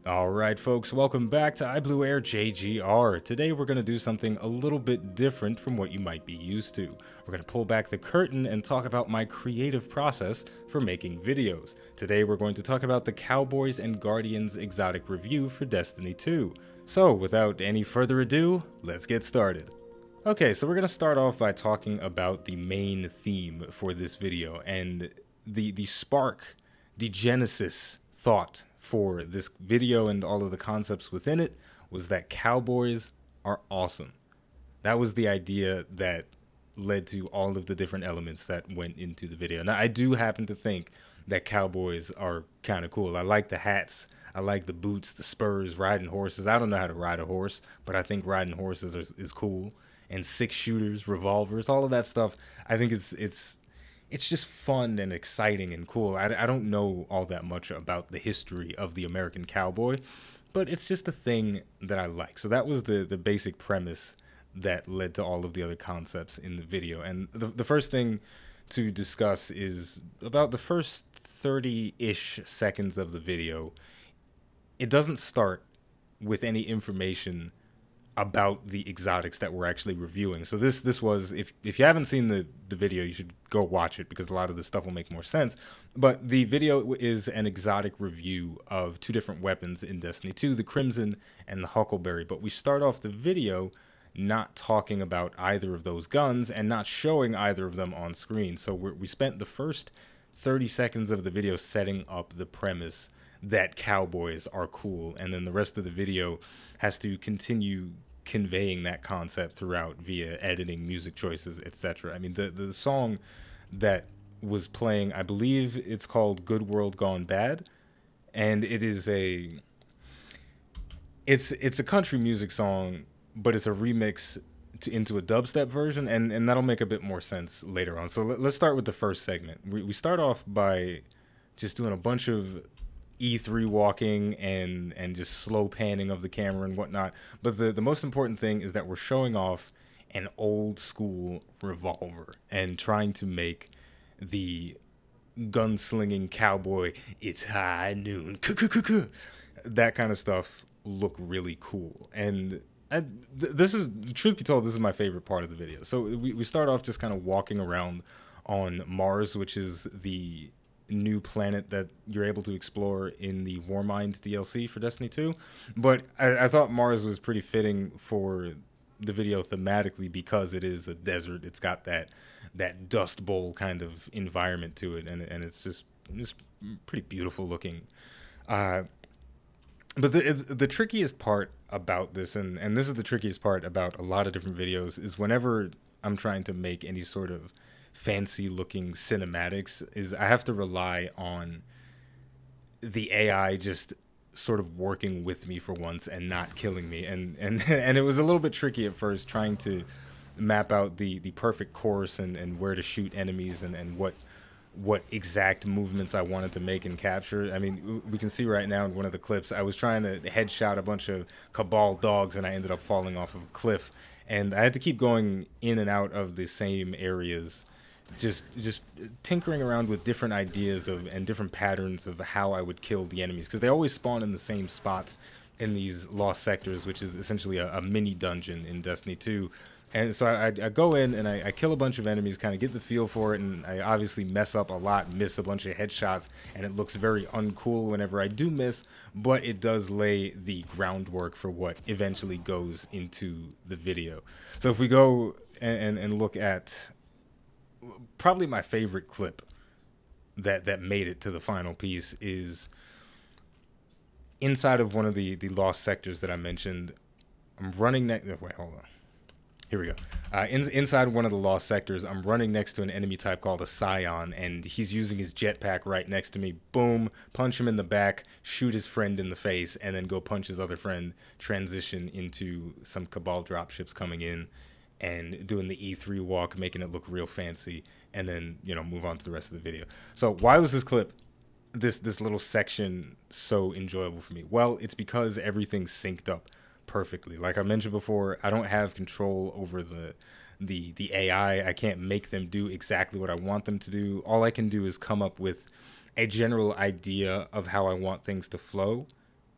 Alright folks, welcome back to iBluairJgR. Today we're going to do something a little bit different from what you might be used to. We're going to pull back the curtain and talk about my creative process for making videos. Today we're going to talk about the Cowboys and Guardians Exotic review for Destiny 2. So without any further ado, let's get started. Okay, so we're going to start off by talking about the main theme for this video and the spark, the genesis thought for this video and all of the concepts within it was that cowboys are awesome. That was the idea that led to all of the different elements that went into the video. Now, I do happen to think that cowboys are kind of cool. I like the hats. I like the boots, the spurs, riding horses. I don't know how to ride a horse, but I think riding horses is cool. And six shooters, revolvers, all of that stuff. I think it's just fun and exciting and cool. I don't know all that much about the history of the American cowboy, but it's just a thing that I like. So that was the basic premise that led to all of the other concepts in the video. And the first thing to discuss is about the first 30-ish seconds of the video. It doesn't start with any information about the exotics that we're actually reviewing. So this was, if you haven't seen the video, you should go watch it because a lot of this stuff will make more sense. But the video is an exotic review of two different weapons in Destiny 2, the Crimson and the Huckleberry. But we start off the video not talking about either of those guns and not showing either of them on screen. So we spent the first 30 seconds of the video setting up the premise that cowboys are cool, and then the rest of the video has to continue conveying that concept throughout via editing, music choices, etc. I mean, the song that was playing, I believe it's called Good World Gone Bad, and it is it's a country music song, but it's a remix into a dubstep version, and that'll make a bit more sense later on. So let's start with the first segment. We start off by just doing a bunch of E3 walking and just slow panning of the camera and whatnot. But the most important thing is that we're showing off an old school revolver and trying to make the gunslinging cowboy, it's high noon, that kind of stuff look really cool. And this is, truth be told, this is my favorite part of the video. So we start off just kind of walking around on Mars, which is the new planet that you're able to explore in the Warmind DLC for Destiny 2. But I thought Mars was pretty fitting for the video thematically because it is a desert. It's got that dust bowl kind of environment to it, and it's just pretty beautiful looking. But the trickiest part about this, and this is the trickiest part about a lot of different videos, is whenever I'm trying to make any sort of fancy looking cinematics, is I have to rely on the AI just sort of working with me for once and not killing me, and it was a little bit tricky at first trying to map out the perfect course and where to shoot enemies and what exact movements I wanted to make and capture. I mean, we can see right now in one of the clips, I was trying to headshot a bunch of Cabal dogs and I ended up falling off of a cliff, and I had to keep going in and out of the same areas, just tinkering around with different ideas and different patterns of how I would kill the enemies, because they always spawn in the same spots in these lost sectors, which is essentially a mini dungeon in Destiny 2. And so I go in and I kill a bunch of enemies, kind of get the feel for it, and I obviously mess up a lot, miss a bunch of headshots, and it looks very uncool whenever I do miss, but it does lay the groundwork for what eventually goes into the video. So if we go and look at probably my favorite clip that made it to the final piece, is inside of one of the lost sectors that I mentioned. I'm running next. Wait, hold on. Here we go. Inside one of the lost sectors, I'm running next to an enemy type called a Scion, and he's using his jetpack right next to me. Boom, punch him in the back, shoot his friend in the face, and then go punch his other friend, transition into some Cabal dropships coming in, and doing the E3 walk, making it look real fancy, and then, you know, move on to the rest of the video. So why was this clip, this little section, so enjoyable for me? Well, it's because everything's synced up perfectly. Like I mentioned before, I don't have control over the AI. I can't make them do exactly what I want them to do. All I can do is come up with a general idea of how I want things to flow,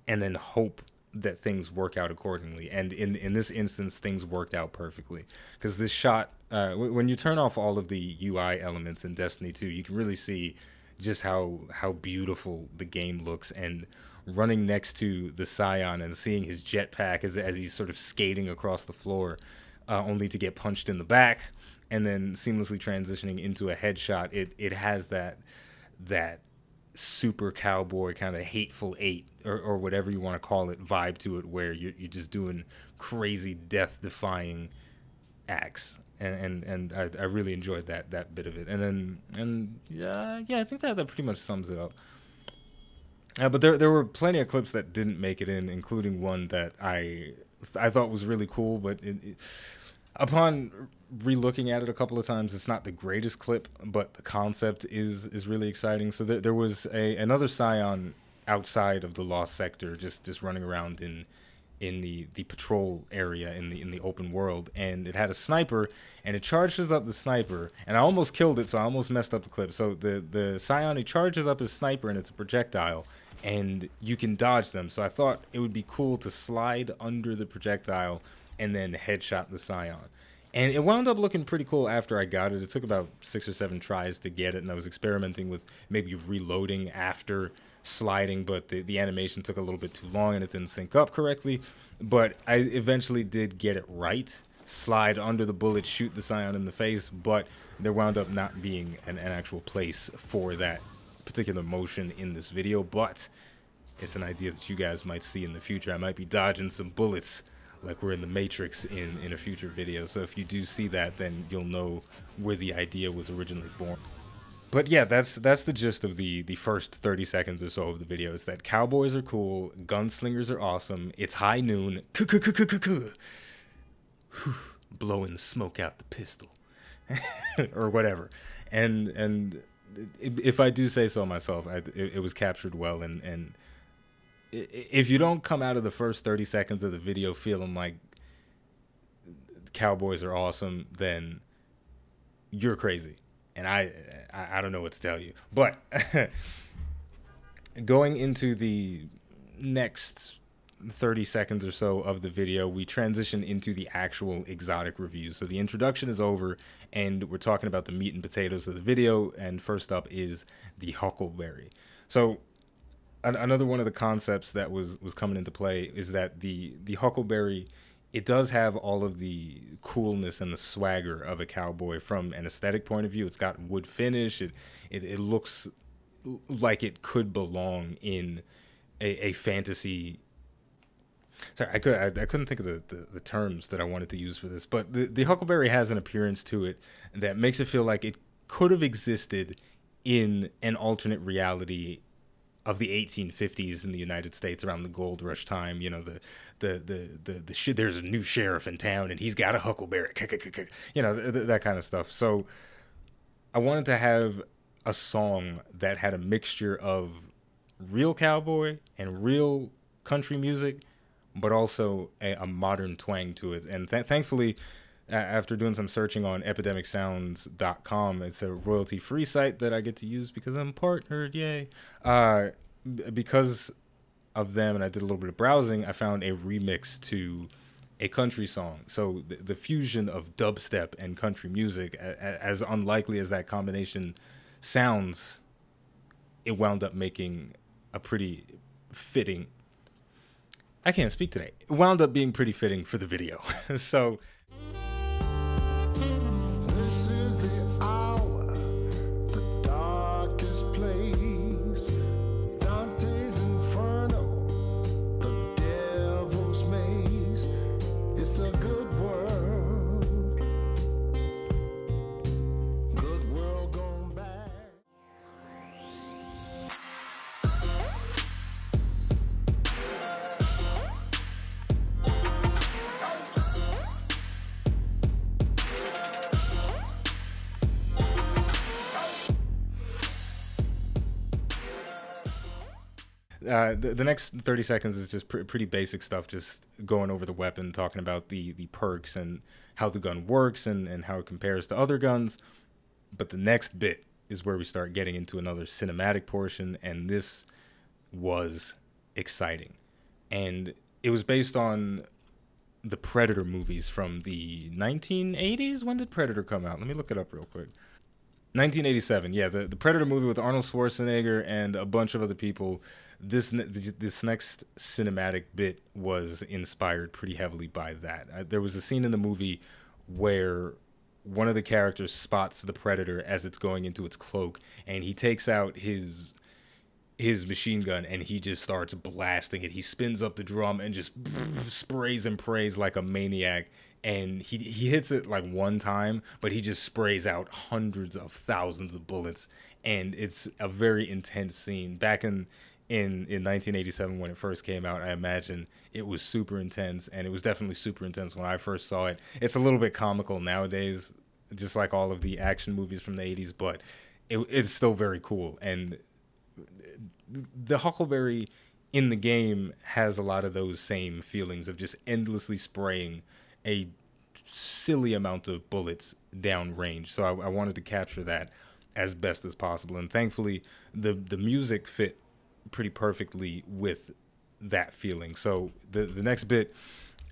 and then hope that things work out accordingly. And in this instance, things worked out perfectly, because this shot, when you turn off all of the UI elements in Destiny 2, you can really see just how beautiful the game looks. And running next to the Scion and seeing his jetpack as he's sort of skating across the floor, only to get punched in the back, and then seamlessly transitioning into a headshot. It has that super cowboy kind of hateful eight, or whatever you want to call it, vibe to it, where you're just doing crazy death-defying acts. And I really enjoyed that bit of it. And yeah, I think that pretty much sums it up. But there were plenty of clips that didn't make it in, including one that I thought was really cool, but upon re-looking at it a couple of times, it's not the greatest clip, but the concept is really exciting. So there was another Scion outside of the Lost Sector, just running around in the patrol area in the open world, and it had a sniper, and it charges up the sniper, and I almost killed it, so I almost messed up the clip. So the Scion, he charges up his sniper, and it's a projectile, and you can dodge them. So I thought it would be cool to slide under the projectile and then headshot the Scion. And it wound up looking pretty cool after I got it. It took about 6 or 7 tries to get it, and I was experimenting with maybe reloading after sliding, but the animation took a little bit too long and it didn't sync up correctly. But I eventually did get it right. Slide under the bullet, shoot the Scion in the face, but there wound up not being an actual place for that particular motion in this video. But it's an idea that you guys might see in the future. I might be dodging some bullets like we're in the Matrix in a future video. So if you do see that, then you'll know where the idea was originally born. But yeah, that's the gist of the first 30 seconds or so of the video. Is that cowboys are cool, gunslingers are awesome, it's high noon, blowing smoke out the pistol, or whatever. And if I do say so myself, it was captured well. And if you don't come out of the first 30 seconds of the video feeling like cowboys are awesome, then you're crazy. And I don't know what to tell you. But going into the next 30 seconds or so of the video, we transition into the actual exotic review. So the introduction is over, and we're talking about the meat and potatoes of the video. And first up is the huckleberry. So another one of the concepts that was coming into play is that the huckleberry, it does have all of the coolness and the swagger of a cowboy from an aesthetic point of view. It's got wood finish. It looks like it could belong in a fantasy. Sorry, I couldn't think of the terms that I wanted to use for this, but the huckleberry has an appearance to it that makes it feel like it could have existed in an alternate reality of the 1850s in the United States around the gold rush time. You know, the shit, there's a new sheriff in town and he's got a huckleberry, you know, that kind of stuff. So I wanted to have a song that had a mixture of real cowboy and real country music, but also a modern twang to it. And thankfully, after doing some searching on epidemicsounds.com, it's a royalty-free site that I get to use because I'm partnered, yay. Because of them, and I did a little bit of browsing, I found a remix to a country song. So the fusion of dubstep and country music, as unlikely as that combination sounds, it wound up making a pretty fitting... I can't speak today. It wound up being pretty fitting for the video. So... This is the hour, the darkest place. Dante's Inferno, the devil's maze. It's a good world gone bad. The next 30 seconds is just pretty basic stuff, just going over the weapon, talking about the perks and how the gun works and how it compares to other guns. But the next bit is where we start getting into another cinematic portion, and this was exciting. and it was based on the Predator movies from the 1980s. When did Predator come out? Let me look it up real quick. 1987. Yeah, the Predator movie with Arnold Schwarzenegger and a bunch of other people. This next cinematic bit was inspired pretty heavily by that. There was a scene in the movie where one of the characters spots the Predator as it's going into its cloak, and he takes out his machine gun and he just starts blasting it. He spins up the drum and just sprays and prays like a maniac. And he hits it like one time, but he just sprays out hundreds of thousands of bullets. And it's a very intense scene. Back in 1987 when it first came out, I imagine it was super intense, and it was definitely super intense when I first saw it. It's a little bit comical nowadays, just like all of the action movies from the 80s, but it's still very cool. And the Huckleberry in the game has a lot of those same feelings of just endlessly spraying a silly amount of bullets down range. So I wanted to capture that as best as possible. And thankfully, the music fit pretty perfectly with that feeling. So the next bit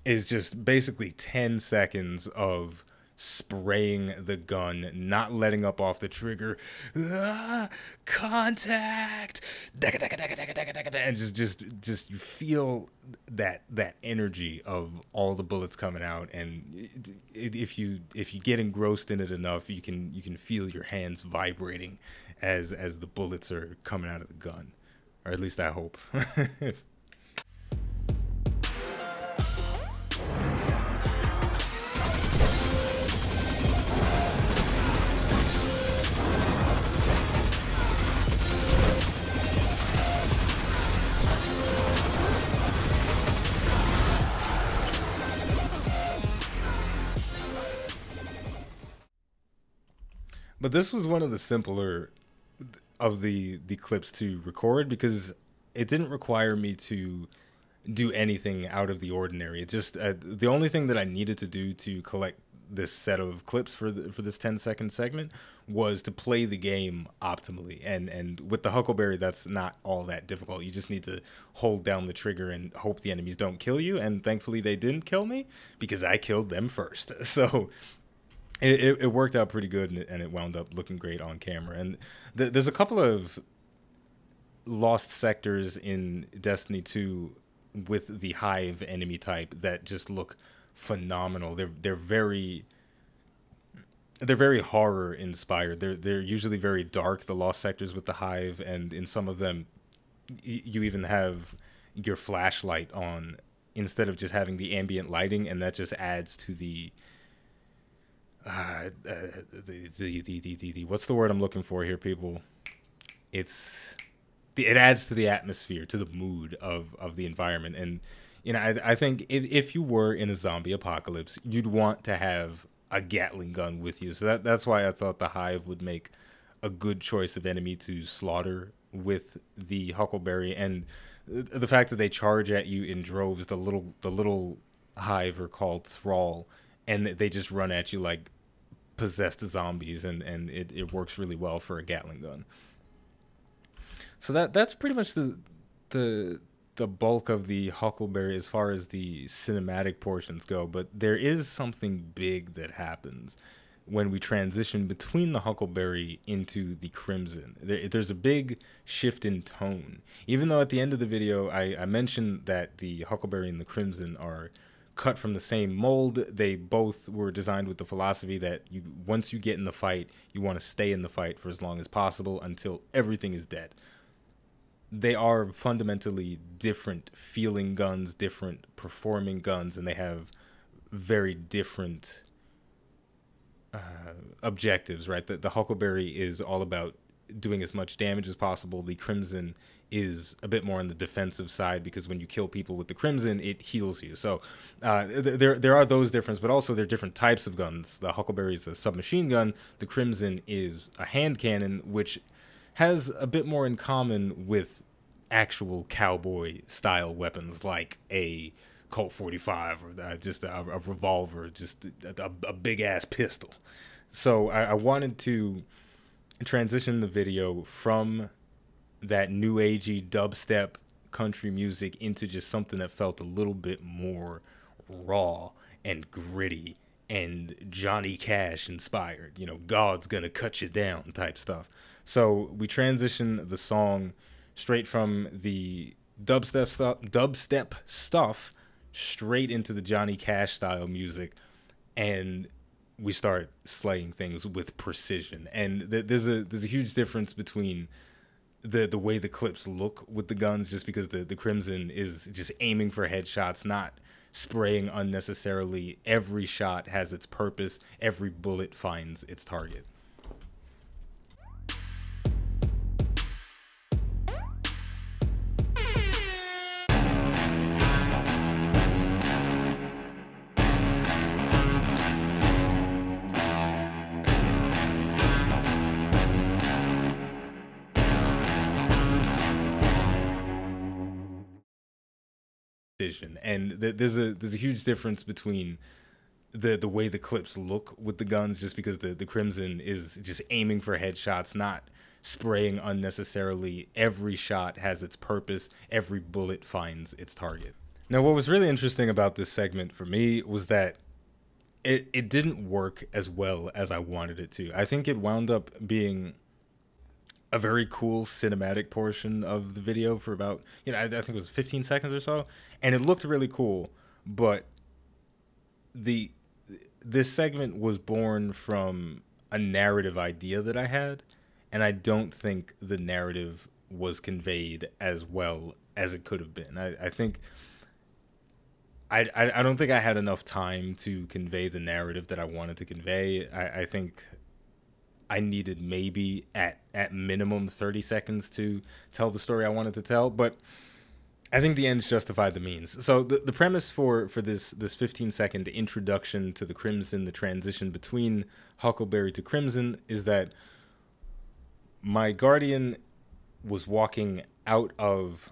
is just basically 10 seconds of spraying the gun, not letting up off the trigger, contact, and just you feel that energy of all the bullets coming out. And if you get engrossed in it enough, you can feel your hands vibrating as the bullets are coming out of the gun, or at least I hope. But this was one of the simpler of the clips to record, because it didn't require me to do anything out of the ordinary. It just the only thing that I needed to do to collect this set of clips for this 10-second segment was to play the game optimally. And with the Huckleberry, that's not all that difficult. You just need to hold down the trigger and hope the enemies don't kill you. And thankfully, they didn't kill me because I killed them first. So it worked out pretty good, and it wound up looking great on camera. And there's a couple of lost sectors in Destiny 2 with the Hive enemy type that just look phenomenal. They're very horror inspired. They're usually very dark, the lost sectors with the Hive, and in some of them you even have your flashlight on instead of just having the ambient lighting, and that just adds to the what's the word I'm looking for here, people? It adds to the atmosphere, to the mood of the environment. And you know, I think if you were in a zombie apocalypse, you'd want to have a Gatling gun with you. So that's why I thought the Hive would make a good choice of enemy to slaughter with the Huckleberry. And the fact that they charge at you in droves, the little Hive are called Thrall, and they just run at you like possessed zombies, and it works really well for a Gatling gun. So that's pretty much the bulk of the Huckleberry as far as the cinematic portions go. But there is something big that happens when we transition between the Huckleberry into the Crimson. There's a big shift in tone. Even though at the end of the video I mentioned that the Huckleberry and the Crimson are cut from the same mold, they both were designed with the philosophy that once you get in the fight, you want to stay in the fight for as long as possible until everything is dead. They are fundamentally different feeling guns, different performing guns, and they have very different objectives, right? The Huckleberry is all about doing as much damage as possible. The Crimson is a bit more on the defensive side, because when you kill people with the Crimson, it heals you. So there are those differences, but also there are different types of guns. The Huckleberry is a submachine gun. The Crimson is a hand cannon, which has a bit more in common with actual cowboy style weapons like a Colt 45 or just a revolver, just a big ass pistol. So I wanted to transition the video from that new agey dubstep country music into just something that felt a little bit more raw and gritty and Johnny Cash inspired, you know, God's gonna cut you down type stuff. So we transition the song straight from the dubstep stuff straight into the Johnny Cash style music, and we start slaying things with precision. And there's a huge difference between the way the clips look with the guns, just because the Crimson is just aiming for headshots, not spraying unnecessarily. Every shot has its purpose. Every bullet finds its target. And there's a huge difference between the way the clips look with the guns, just because the Crimson is just aiming for headshots, not spraying unnecessarily. Every shot has its purpose. Every bullet finds its target. Now, what was really interesting about this segment for me was that it didn't work as well as I wanted it to. I think it wound up being a very cool cinematic portion of the video for about, you know, I think it was 15 seconds or so, and it looked really cool. But this segment was born from a narrative idea that I had, and I don't think the narrative was conveyed as well as it could have been. I think I don't think I had enough time to convey the narrative that I wanted to convey. I think I needed maybe at minimum 30 seconds to tell the story I wanted to tell, but I think the ends justify the means. So the premise for this 15-second introduction to the Crimson, the transition between Huckleberry to Crimson, is that my Guardian was walking out of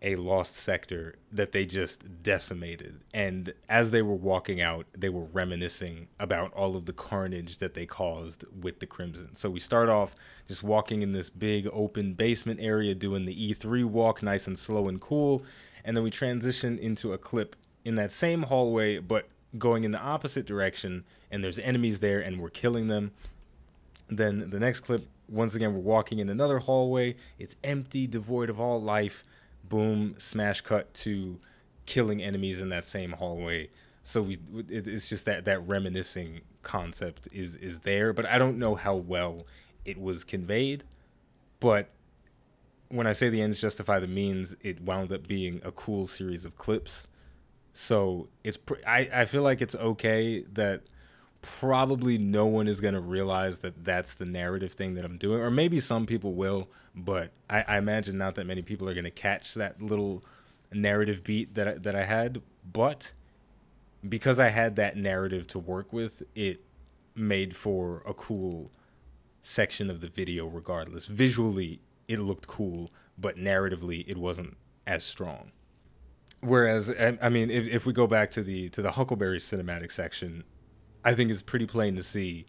a lost sector that they just decimated. And as they were walking out, they were reminiscing about all of the carnage that they caused with the Crimson. So we start off just walking in this big open basement area, doing the E3 walk, nice and slow and cool. And then we transition into a clip in that same hallway, but going in the opposite direction, and there's enemies there and we're killing them. Then the next clip, once again, we're walking in another hallway. It's empty, devoid of all life. Boom, smash cut to killing enemies in that same hallway. So it's just that reminiscing concept is there, but I don't know how well it was conveyed. But when I say the ends justify the means, it wound up being a cool series of clips. So I feel like it's okay that probably no one is going to realize that that's the narrative thing that I'm doing, or maybe some people will, but I imagine not that many people are going to catch that little narrative beat that I had. But because I had that narrative to work with, it made for a cool section of the video regardless. Visually, it looked cool, but narratively, it wasn't as strong. Whereas, I mean, if we go back to the Huckleberry cinematic section, I think it's pretty plain to see,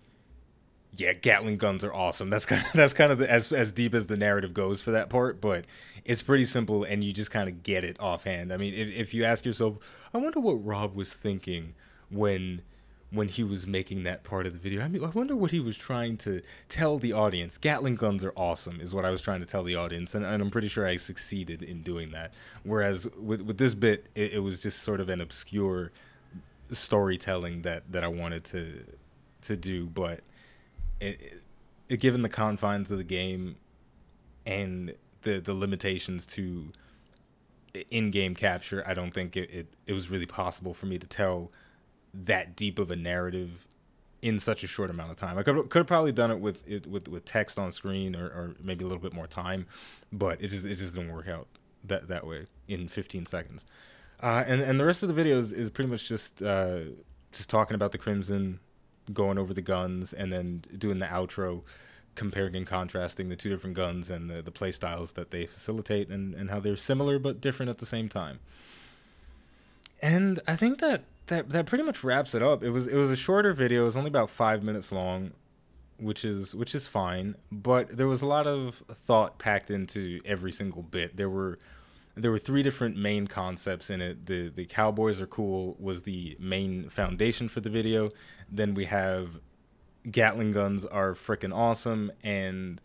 yeah, Gatling guns are awesome. That's kind of as deep as the narrative goes for that part, but it's pretty simple, and you just kind of get it offhand. I mean, if you ask yourself, I wonder what Rob was thinking when he was making that part of the video. I mean, I wonder what he was trying to tell the audience. Gatling guns are awesome is what I was trying to tell the audience, and I'm pretty sure I succeeded in doing that. Whereas with this bit, it was just sort of an obscure storytelling that I wanted to do, but given the confines of the game and the limitations to in-game capture, I don't think it was really possible for me to tell that deep of a narrative in such a short amount of time. I could have probably done it with text on screen or maybe a little bit more time, but it just didn't work out that way in 15 seconds. And the rest of the video is pretty much just talking about the Crimson, going over the guns, and then doing the outro, comparing and contrasting the two different guns and the play styles that they facilitate, and how they're similar but different at the same time. And I think that pretty much wraps it up. It was a shorter video. It was only about 5 minutes long, which is fine, but there was a lot of thought packed into every single bit. There were there were 3 different main concepts in it. The Cowboys are cool was the main foundation for the video. Then we have Gatling guns are freaking awesome, and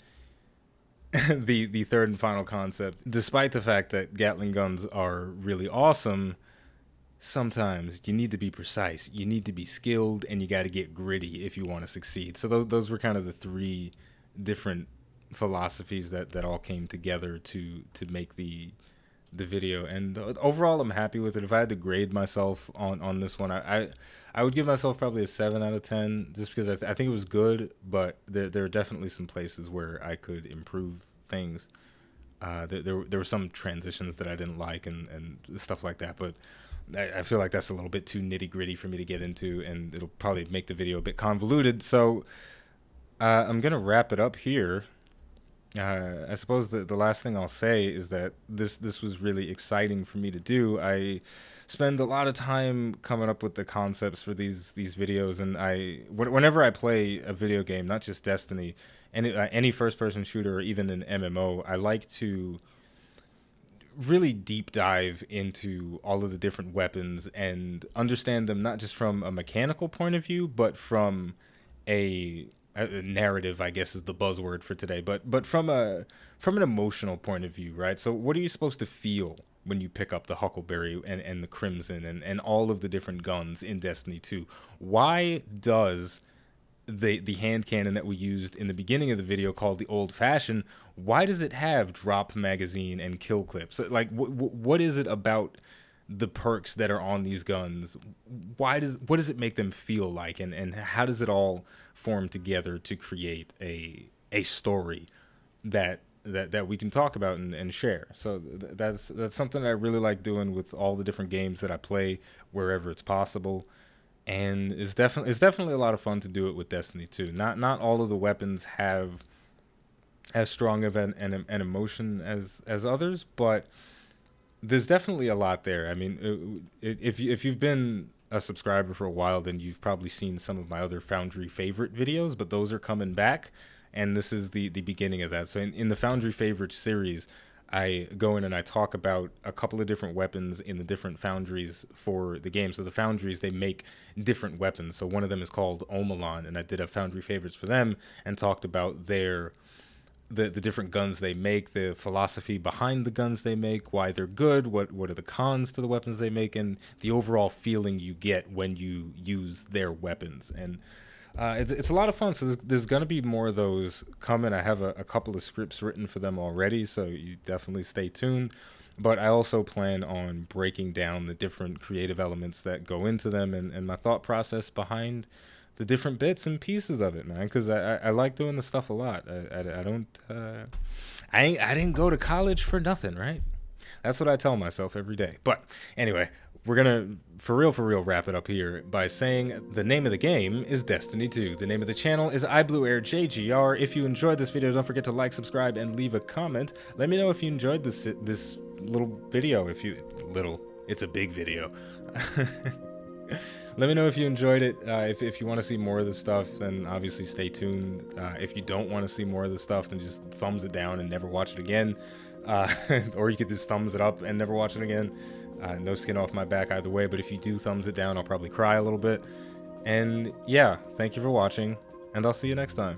the third and final concept, despite the fact that Gatling guns are really awesome, sometimes you need to be precise, you need to be skilled, and you got to get gritty if you want to succeed. So those were kind of the 3 different philosophies that all came together to make the video. And overall, I'm happy with it. If I had to grade myself on this one, I would give myself probably a 7 out of 10, just because I think it was good, but there are definitely some places where I could improve things. There were some transitions that I didn't like and stuff like that, but I feel like that's a little bit too nitty gritty for me to get into, and it'll probably make the video a bit convoluted. So I'm gonna wrap it up here. I suppose the last thing I'll say is that this was really exciting for me to do. I spend a lot of time coming up with the concepts for these videos, and whenever I play a video game, not just Destiny, any first-person shooter or even an MMO, I like to really deep dive into all of the different weapons and understand them not just from a mechanical point of view, but from a narrative, I guess is the buzzword for today, but from an emotional point of view, right? So what are you supposed to feel when you pick up the Huckleberry and the Crimson and all of the different guns in Destiny 2? Why does the hand cannon that we used in the beginning of the video, called the Old Fashioned, why does it have drop magazine and kill clips? Like, what is it about the perks that are on these guns? What does it make them feel like, and how does it all form together to create a story that we can talk about and share? So that's something I really like doing with all the different games that I play wherever it's possible, and it's definitely a lot of fun to do it with Destiny 2. Not all of the weapons have as strong of an emotion as others, but there's definitely a lot there. I mean, if you've been a subscriber for a while, then you've probably seen some of my other Foundry favorite videos, but those are coming back, and this is the beginning of that. So in the Foundry Favorites series, I go in and I talk about a couple of different weapons in the different foundries for the game. So the foundries, they make different weapons. So one of them is called Omalon, and I did a Foundry Favorites for them and talked about the different guns they make, the philosophy behind the guns they make, why they're good, what are the cons to the weapons they make, and the overall feeling you get when you use their weapons. And it's a lot of fun. So there's going to be more of those coming. I have a couple of scripts written for them already, so you definitely stay tuned. But I also plan on breaking down the different creative elements that go into them and my thought process behind the different bits and pieces of it, man, because I like doing the stuff a lot. I didn't go to college for nothing, right? That's what I tell myself every day. But anyway, we're gonna for real wrap it up here by saying the name of the game is Destiny 2. The name of the channel is iBluairJgR. If you enjoyed this video, don't forget to like, subscribe, and leave a comment. Let me know if you enjoyed this little video. It's a big video. Let me know if you enjoyed it. If you want to see more of this stuff, then obviously stay tuned. If you don't want to see more of this stuff, then just thumbs it down and never watch it again. Or you could just thumbs it up and never watch it again. No skin off my back either way, but if you do thumbs it down, I'll probably cry a little bit. And yeah, thank you for watching, and I'll see you next time.